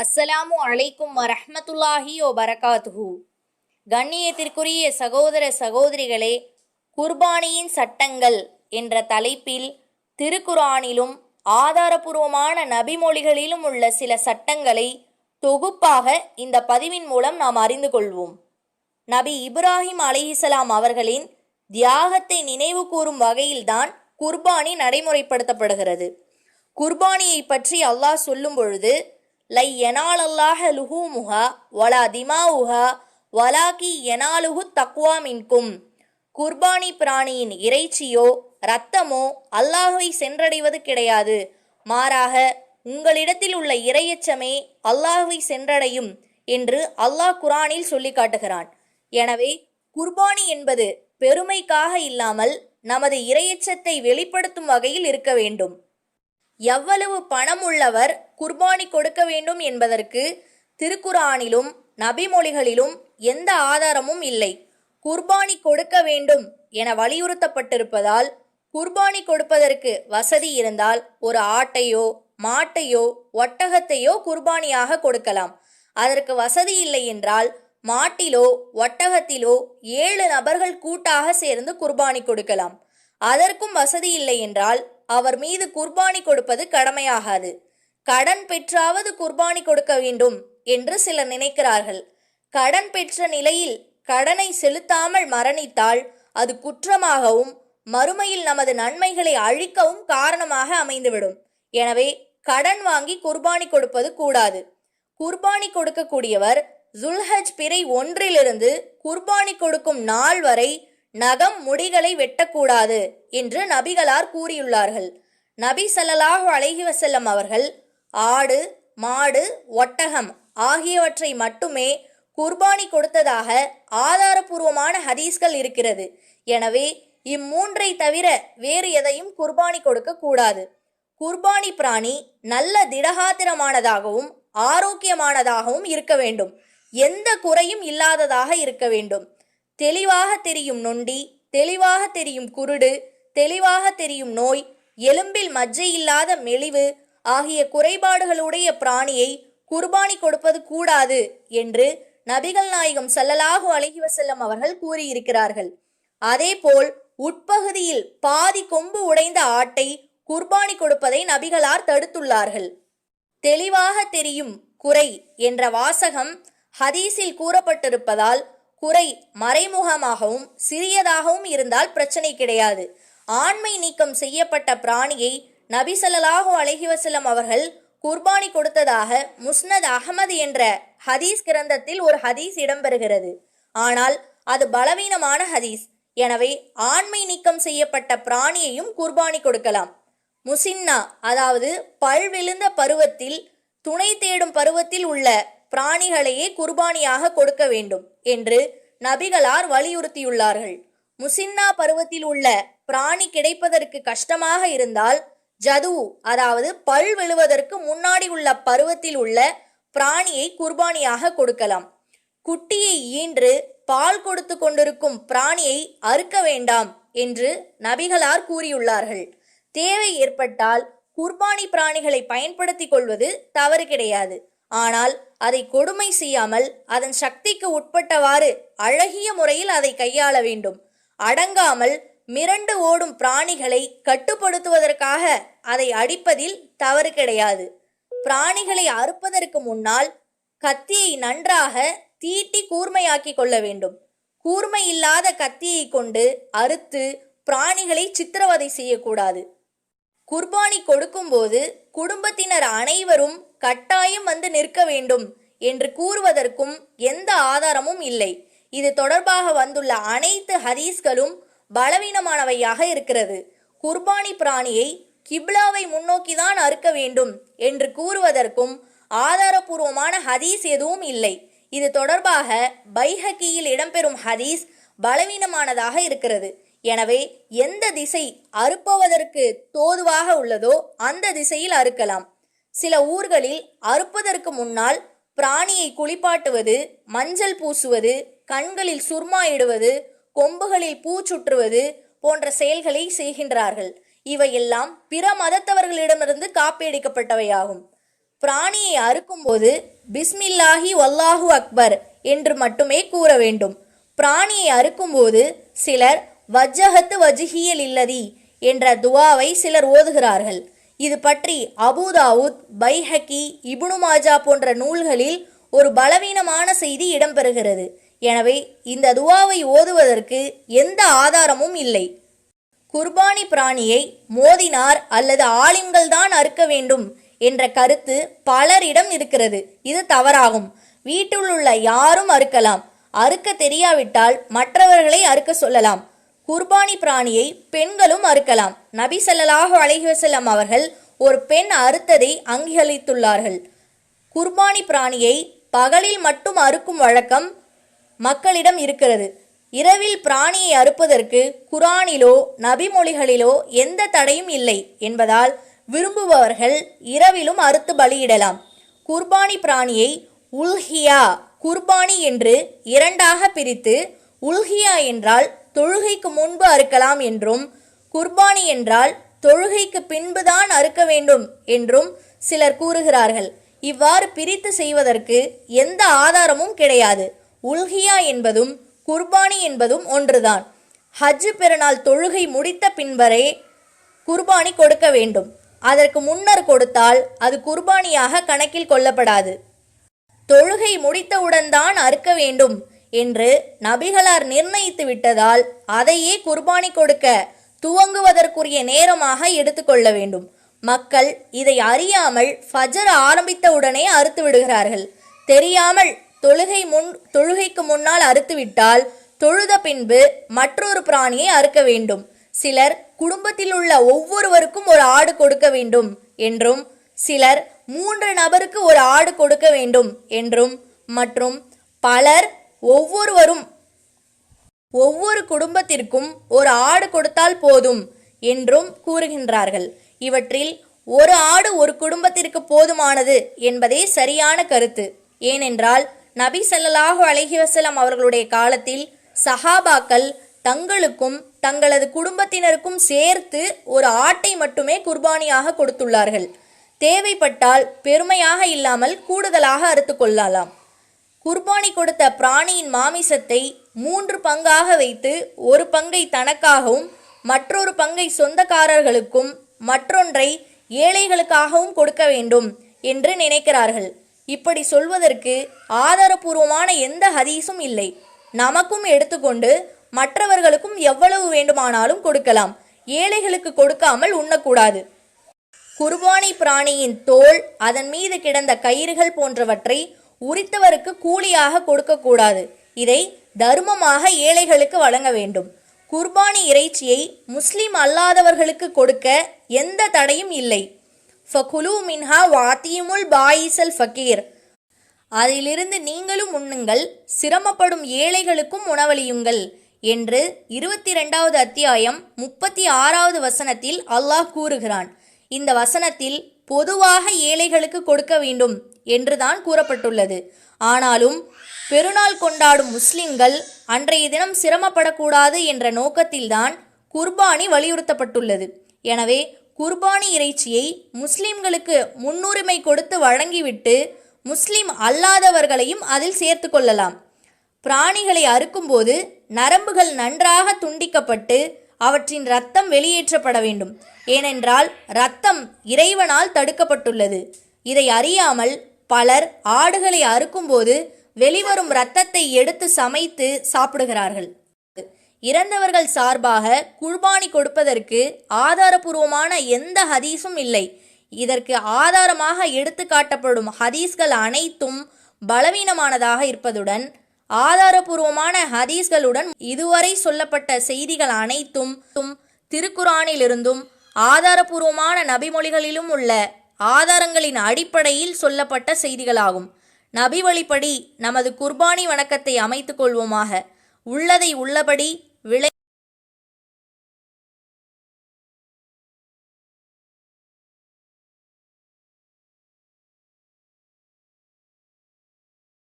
அஸ்ஸலாமு அலைக்கும் வரஹ்மத்துல்லாஹி வபரகாத்துஹு. கண்ணியத்திற்குரிய சகோதர சகோதரிகளே, குர்பானியின் சட்டங்கள் என்ற தலைப்பில் திருக்குர்ஆனிலும் ஆதாரபூர்வமான நபிமொழிகளிலும் உள்ள சில சட்டங்களை தொகுப்பாக இந்த பதிவின் மூலம் நாம் அறிந்து கொள்வோம். நபி இப்ராஹிம் அலைஹிஸ்ஸலாம் அவர்களின் தியாகத்தை நினைவு கூறும் வகையில்தான் குர்பானி நடைமுறைப்படுத்தப்படுகிறது. குர்பானியை பற்றி அல்லாஹ் சொல்லும் பொழுது, லை யனாலல்லாஹ லுஹூமுஹா வலா திமாவுஹா வலாக்கி யனாலுஹு தக்வா மின்கும். குர்பானி பிராணியின் இறைச்சியோ இரத்தமோ அல்லாஹ்வை சென்றடைவது கிடையாது, மாறாக உங்களிடத்தில் உள்ள இறையச்சமே அல்லாஹ்வை சென்றடையும் என்று அல்லாஹ் குர்ஆனில் சொல்லி காட்டுகிறான். எனவே குர்பானி என்பது பெருமைக்காக இல்லாமல் நமது இறையச்சத்தை வெளிப்படுத்தும் வகையில் இருக்க வேண்டும். எவ்வளவு பணம் உள்ளவர் குர்பானி கொடுக்க வேண்டும் என்பதற்கு திருக்குர்ஆனிலும் நபிமொழிகளிலும் எந்த ஆதாரமும் இல்லை. குர்பானி கொடுக்க வேண்டும் என வலியுறுத்தப்பட்டிருப்பதால், குர்பானி கொடுப்பதற்கு வசதி இருந்தால் ஒரு ஆட்டையோ மாட்டையோ ஒட்டகத்தையோ குர்பானியாக கொடுக்கலாம். அதற்கு வசதி இல்லை என்றால் மாட்டிலோ ஒட்டகத்திலோ 7 நபர்கள் கூட்டாக சேர்ந்து குர்பானி கொடுக்கலாம். அதற்கும் வசதி இல்லை என்றால் அவர் மீது குர்பானி கொடுப்பது கடமையாகாது. கடன் பெற்றாவது குர்பானி கொடுக்க வேண்டும் என்று சிலர் நினைக்கிறார்கள். கடன் பெற்ற நிலையில் கடனை செலுத்தாமல் மரணித்தால் அது குற்றமாகவும் மறுமையில் நமது நன்மைகளை அழிக்கவும் காரணமாக அமைந்துவிடும். எனவே கடன் வாங்கி குர்பானி கொடுப்பது கூடாது. குர்பானி கொடுக்கக்கூடியவர் ஜுல்ஹஜ் பிறை 1 குர்பானி கொடுக்கும் நாள் வரை நகம் முடிகளை வெட்டக்கூடாது என்று நபிகளார் கூறியுள்ளார்கள். நபி ஸல்லல்லாஹு அலைஹி வஸல்லம் அவர்கள் ஆடு, மாடு, ஒட்டகம் ஆகியவற்றை மட்டுமே குர்பானி கொடுத்ததாக ஆதாரபூர்வமான ஹதீஸ்கள் இருக்கிறது. எனவே இம்மூன்றை தவிர வேறு எதையும் குர்பானி கொடுக்க கூடாது. குர்பானி பிராணி நல்ல திடகாத்திரமானதாகவும் ஆரோக்கியமானதாகவும் இருக்க வேண்டும். எந்த குறையும் இல்லாததாக இருக்க வேண்டும். தெளிவாக தெரியும் நொண்டி, தெளிவாக தெரியும் குருடு, தெளிவாக தெரியும் நோய், எலும்பில் மஜ்ஜை இல்லாத மெலிவு ஆகிய குறைபாடுகளுடைய பிராணியை குர்பானி கொடுப்பது கூடாது என்று நபிகள் நாயகம் ஸல்லல்லாஹு அலைஹி வஸல்லம் அவர்கள் கூறியிருக்கிறார்கள். அதேபோல் உட்பகுதியில் பாதி கொம்பு உடைந்த ஆட்டை குர்பானி கொடுப்பதை நபிகளார் தடுத்துள்ளார்கள். தெளிவாக தெரியும் குறை என்ற வாசகம் ஹதீஸில் கூறப்பட்டிருப்பதால் குறை மறைமுகமாகவும் சிறியதாகவும் இருந்தால் பிரச்சனை கிடையாது. ஆண்மை நீக்கம் செய்யப்பட்ட பிராணியை நபி ஸல்லல்லாஹு அலைஹி வஸல்லம் அவர்கள் குர்பானி கொடுத்ததாக முஸ்னத் அஹ்மத் என்ற ஹதீஸ் கிரந்தத்தில் ஒரு ஹதீஸ் இடம்பெறுகிறது. ஆனால் அது பலவீனமான ஹதீஸ். எனவே ஆண்மை நீக்கம் செய்யப்பட்ட பிராணியையும் குர்பானி கொடுக்கலாம். முசின்னா, அதாவது பல் விழுந்த பருவத்தில், துணை தேடும் பருவத்தில் உள்ள பிராணிகளையே குர்பானியாக கொடுக்க வேண்டும் என்று நபிகளார் வலியுறுத்தியுள்ளார்கள். முசின்னா பருவத்தில் உள்ள பிராணி கிடைப்பதற்கு கஷ்டமாக இருந்தால் ஜது, அதாவது பல் விழுவதற்கு முன்னாடி உள்ள பருவத்தில் உள்ள பிராணியை குர்பானியாக கொடுக்கலாம். குட்டியை ஈன்று பால் கொடுத்து கொண்டிருக்கும் பிராணியை அறுக்க வேண்டாம் என்று நபிகளார் கூறியுள்ளார்கள். தேவை ஏற்பட்டால் குர்பானி பிராணிகளை பயன்படுத்திக் கொள்வது தவறு கிடையாது. ஆனால் அதை கொடுமை செய்யாமல் அதன் சக்திக்கு உட்பட்டவாறு அழகிய முறையில் அதை கையாள வேண்டும். அடங்காமல் மிரண்டு ஓடும் பிராணிகளை கட்டுப்படுத்துவதற்காக அதை அடிப்பதில் தவறு கிடையாது. பிராணிகளை அறுப்பதற்கு முன்னால் கத்தியை நன்றாக தீட்டி கூர்மையாக்கி கொள்ள வேண்டும். கூர்மை இல்லாத கத்தியை கொண்டு அறுத்து பிராணிகளை சித்திரவதை செய்யக்கூடாது. குர்பானி கொடுக்கும்போது குடும்பத்தினர் அனைவரும் கட்டாயம் வந்து நிற்க வேண்டும் என்று கூறுவதற்கும் எந்த ஆதாரமும் இல்லை. இது தொடர்பாக வந்துள்ள அனைத்து ஹதீஸ்களும் பலவீனமானவையாக இருக்கிறது. குர்பானி பிராணியை கிப்லாவை முன்னோக்கிதான் அறுக்க வேண்டும் என்று கூறுவதற்கும் ஆதாரபூர்வமான ஹதீஸ் எதுவும் இல்லை. இது தொடர்பாக பைஹக்கியில் இடம்பெறும் ஹதீஸ் பலவீனமானதாக இருக்கிறது. எனவே எந்த திசை அறுப்பதற்கு தோதுவாக உள்ளதோ அந்த திசையில் அறுக்கலாம். சில ஊர்களில் அறுப்பதற்கு முன்னால் பிராணியை குளிப்பாட்டுவது, மஞ்சள் பூசுவது, கண்களில் சுர்மா இடுவது, கொம்புகளில் பூ சுற்றுவது போன்ற செயல்களை செய்கின்றார்கள். இவையெல்லாம் பிற மதத்தவர்களிடமிருந்து காப்பியடிக்கப்பட்டவையாகும். பிராணியை அறுக்கும்போது பிஸ்மில்லாஹி வல்லாஹு அக்பர் என்று மட்டுமே கூற வேண்டும். பிராணியை அறுக்கும்போது சிலர் வஜ்ஜஹத்து வஜ்ஹியல் இல்லதி என்ற துவாவை சிலர் ஓதுகிறார்கள். இது பற்றி அபூதாவுத், பைஹக்கி, இப்னு மாஜா போன்ற நூல்களில் ஒரு பலவீனமான செய்தி இடம்பெறுகிறது. எனவே இந்த துவாவை ஓதுவதற்கு எந்த ஆதாரமும் இல்லை. குர்பானி பிராணியை மோதினார் அல்லது ஆலிம்கள் தான் அறுக்க வேண்டும் என்ற கருத்து பலரிடம் இருக்கிறது. இது தவறாகும். வீட்டில் உள்ள யாரும் அறுக்கலாம். அறுக்க தெரியாவிட்டால் மற்றவர்களை அறுக்க சொல்லலாம். குர்பானி பிராணியை பெண்களும் அறுக்கலாம். நபி ஸல்லல்லாஹு அலைஹி வஸல்லம் அவர்கள் ஒரு பெண் அறுத்ததை அங்கீகரித்துள்ளார்கள். குர்பானி பிராணியை பகலில் மட்டும் அறுக்கும் வழக்கம் மக்களிடம் இருக்கிறது. இரவில் பிராணியை அறுப்பதற்கு குர்ஆனிலோ நபிமொழிகளிலோ எந்த தடையும் இல்லை என்பதால் விரும்புபவர்கள் இரவிலும் அறுத்து பலியிடலாம். குர்பானி பிராணியை உல்ஹியா, குர்பானி என்று இரண்டாக பிரித்து, உல்ஹியா என்றால் தொழுகைக்கு முன்பு அறுக்கலாம் என்றும், குர்பானி என்றால் தொழுகைக்கு பின்புதான் அறுக்க வேண்டும் என்றும் சிலர் கூறுகிறார்கள். இவ்வாறு பிரித்து செய்வதற்கு எந்த ஆதாரமும் கிடையாது. உல்ஹியா என்பதும் குர்பானி என்பதும் ஒன்றுதான். ஹஜ் பெருநாள் தொழுகை முடித்த பின்பரே குர்பானி கொடுக்க வேண்டும். அதற்கு முன்னர் கொடுத்தால் அது குர்பானியாக கணக்கில் கொள்ளப்படாது. தொழுகை முடித்தவுடன் தான் அறுக்க வேண்டும் என்று நபிகளார் நிர்ணயித்து விட்டதால் அதையே குர்பானி கொடுக்க துவங்குவதற்குரிய நேரமாக எடுத்துக்கொள்ள வேண்டும். மக்கள் இதை அறியாமல் ஃபஜர் ஆரம்பித்தவுடனே அறுத்து விடுகிறார்கள். தெரியாமல் தொழுகைக்கு முன்னால் அறுத்துவிட்டால் தொழுத பின்பு மற்றொரு பிராணியை அறுக்க வேண்டும். சிலர் குடும்பத்தில் உள்ள ஒவ்வொருவருக்கும் ஒரு ஆடு கொடுக்க வேண்டும் என்றும், சிலர் 3 நபருக்கு ஒரு ஆடு கொடுக்க வேண்டும் என்றும், மற்றும் பலர் ஒவ்வொரு குடும்பத்திற்கும் ஒரு ஆடு கொடுத்தால் போதும் என்றும் கூறுகின்றார்கள். இவற்றில் ஒரு ஆடு ஒரு குடும்பத்திற்கு போதுமானது என்பதே சரியான கருத்து. ஏனென்றால் நபி ஸல்லல்லாஹு அலைஹி வஸல்லம் அவர்களுடைய காலத்தில் சஹாபாக்கள் தங்களுக்கும் தங்களது குடும்பத்தினருக்கும் சேர்த்து ஒரு ஆட்டை மட்டுமே குர்பானியாக கொடுத்துள்ளார்கள். தேவைப்பட்டால் பெருமையாக இல்லாமல் கூடுதலாக அறுத்து கொள்ளலாம். குர்பானி கொடுத்த பிராணியின் மாமிசத்தை 3 பங்காக வைத்து ஒரு பங்கை தனக்காகவும் மற்றொரு பங்கை சொந்தக்காரர்களுக்கும் மற்றொன்றை ஏழைகளுக்காகவும் கொடுக்க வேண்டும் என்று நினைக்கிறார்கள். இப்படி சொல்வதற்கு ஆதாரபூர்வமான எந்த ஹதீஸும் இல்லை. நமக்கும் எடுத்துக்கொண்டு மற்றவர்களுக்கும் எவ்வளவு வேண்டுமானாலும் கொடுக்கலாம். ஏழைகளுக்கு கொடுக்காமல் உண்ணக்கூடாது. குர்பானி பிராணியின் தோல், அதன் மீது கிடந்த கயிறுகள் போன்றவற்றை உரித்தவருக்கு கூலியாக கொடுக்கக்கூடாது. இதை தர்மமாக ஏழைகளுக்கு வழங்க வேண்டும். குர்பானி இறைச்சியை முஸ்லிம் அல்லாதவர்களுக்கு கொடுக்க எந்த தடையும் இல்லை. ஃபகுலு மின்ஹா வாத்தியுமுல் பாயிசல் ஃபகீர், அதிலிருந்து நீங்களும் உண்ணுங்கள், சிரமப்படும் ஏழைகளுக்கும் உணவளியுங்கள் என்று 22வது அத்தியாயம் 36வது வசனத்தில் அல்லாஹ் கூறுகிறான். இந்த வசனத்தில் பொதுவாக ஏழைகளுக்கு கொடுக்க வேண்டும் என்றுதான் கூறப்பட்டுள்ளது. ஆனாலும் பெருநாள் கொண்டாடும் முஸ்லிம்கள் அன்றைய தினம் சிரமப்படக்கூடாது என்ற நோக்கத்தில்தான் குர்பானி வலியுறுத்தப்பட்டுள்ளது. எனவே குர்பானி இறைச்சியை முஸ்லிம்களுக்கு முன்னுரிமை கொடுத்து வழங்கிவிட்டு முஸ்லிம் அல்லாதவர்களையும் அதில் சேர்த்து கொள்ளலாம். பிராணிகளை அறுக்கும்போது நரம்புகள் நன்றாக துண்டிக்கப்பட்டு அவற்றின் இரத்தம் வெளியேற்றப்பட வேண்டும். ஏனென்றால் இரத்தம் இறைவனால் தடுக்கப்பட்டுள்ளது. இதை அறியாமல் பலர் ஆடுகளை அறுக்கும்போது வெளிவரும் இரத்தத்தை எடுத்து சமைத்து சாப்பிடுகிறார்கள். இறந்தவர்கள் சார்பாக குர்பானி கொடுப்பதற்கு ஆதாரபூர்வமான எந்த ஹதீஸும் இல்லை. இதற்கு ஆதாரமாக எடுத்து காட்டப்படும் ஹதீஸ்கள் அனைத்தும் பலவீனமானதாக இருப்பதுடன் ஆதாரபூர்வமான ஹதீஸ்களுடன் இதுவரை சொல்லப்பட்ட செய்திகள் அனைத்தும் திருக்குரானிலிருந்தும் ஆதாரபூர்வமான நபிமொழிகளிலும் உள்ள ஆதாரங்களின் அடிப்படையில் சொல்லப்பட்ட செய்திகளாகும். நபி வழிப்படி நமது குர்பானி வணக்கத்தை அமைத்துக் கொள்வோமாக. உள்ளதை உள்ளபடி விளை